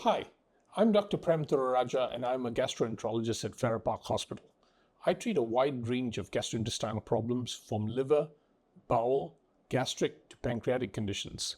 Hi, I'm Dr. Prem Thurairajah and I'm a gastroenterologist at Farrer Park Hospital. I treat a wide range of gastrointestinal problems from liver, bowel, gastric to pancreatic conditions.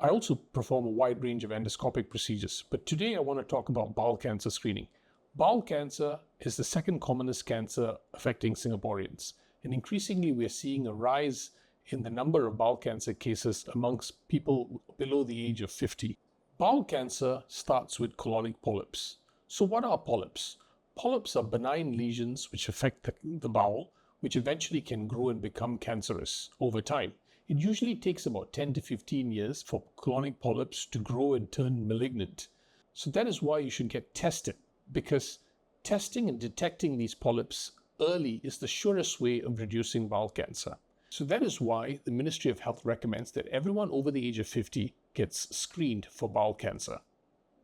I also perform a wide range of endoscopic procedures, but today I want to talk about bowel cancer screening. Bowel cancer is the second commonest cancer affecting Singaporeans, and increasingly we are seeing a rise in the number of bowel cancer cases amongst people below the age of 50. Bowel cancer starts with colonic polyps. So what are polyps? Polyps are benign lesions which affect the bowel, which eventually can grow and become cancerous over time. It usually takes about 10 to 15 years for colonic polyps to grow and turn malignant. So that is why you should get tested, because testing and detecting these polyps early is the surest way of reducing bowel cancer. So that is why the Ministry of Health recommends that everyone over the age of 50 gets screened for bowel cancer.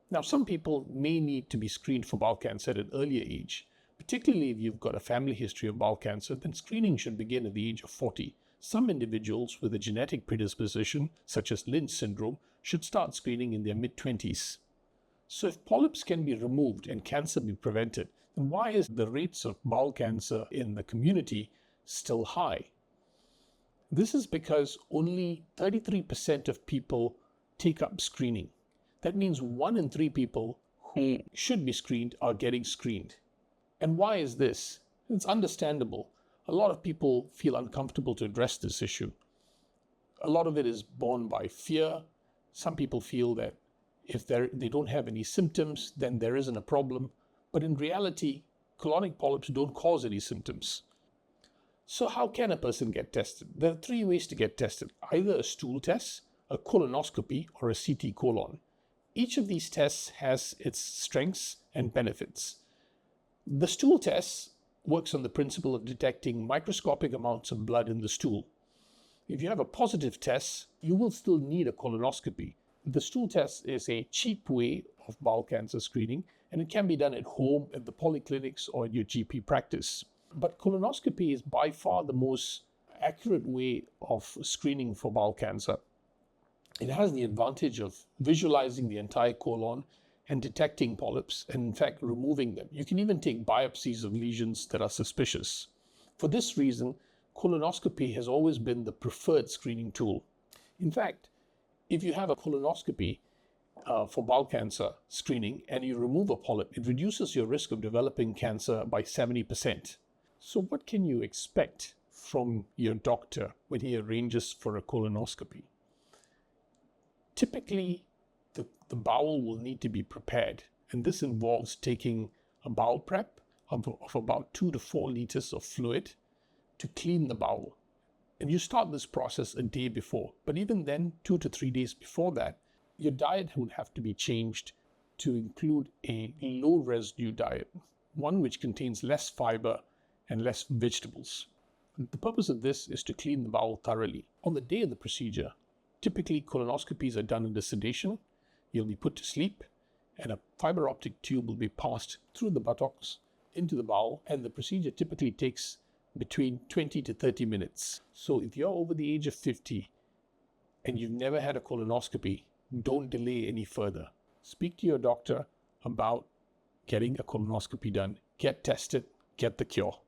Now, some people may need to be screened for bowel cancer at an earlier age. Particularly if you've got a family history of bowel cancer, then screening should begin at the age of 40. Some individuals with a genetic predisposition, such as Lynch syndrome, should start screening in their mid-20s. So if polyps can be removed and cancer be prevented, then why is the rates of bowel cancer in the community still high? This is because only 33% of people take up screening. That means 1 in 3 people who should be screened are getting screened. And why is this? It's understandable. A lot of people feel uncomfortable to address this issue. A lot of it is borne by fear. Some people feel that if they don't have any symptoms, then there isn't a problem. But in reality, colonic polyps don't cause any symptoms. So how can a person get tested? There are 3 ways to get tested: either a stool test, a colonoscopy, or a CT colon. Each of these tests has its strengths and benefits. The stool test works on the principle of detecting microscopic amounts of blood in the stool. If you have a positive test, you will still need a colonoscopy. The stool test is a cheap way of bowel cancer screening, and it can be done at home, at the polyclinics, or at your GP practice. But colonoscopy is by far the most accurate way of screening for bowel cancer. It has the advantage of visualizing the entire colon and detecting polyps, and in fact removing them. You can even take biopsies of lesions that are suspicious. For this reason, colonoscopy has always been the preferred screening tool. In fact, if you have a colonoscopy for bowel cancer screening and you remove a polyp, it reduces your risk of developing cancer by 70%. So what can you expect from your doctor when he arranges for a colonoscopy? Typically, the bowel will need to be prepared, and this involves taking a bowel prep of about 2 to 4 liters of fluid to clean the bowel. And you start this process a day before, but even then, 2 to 3 days before that, your diet would have to be changed to include a low residue diet, one which contains less fiber and less vegetables. The purpose of this is to clean the bowel thoroughly. On the day of the procedure, typically colonoscopies are done under sedation. You'll be put to sleep, and a fiber optic tube will be passed through the buttocks into the bowel, and the procedure typically takes between 20 to 30 minutes. So if you're over the age of 50 and you've never had a colonoscopy, don't delay any further. Speak to your doctor about getting a colonoscopy done. Get tested, get the cure.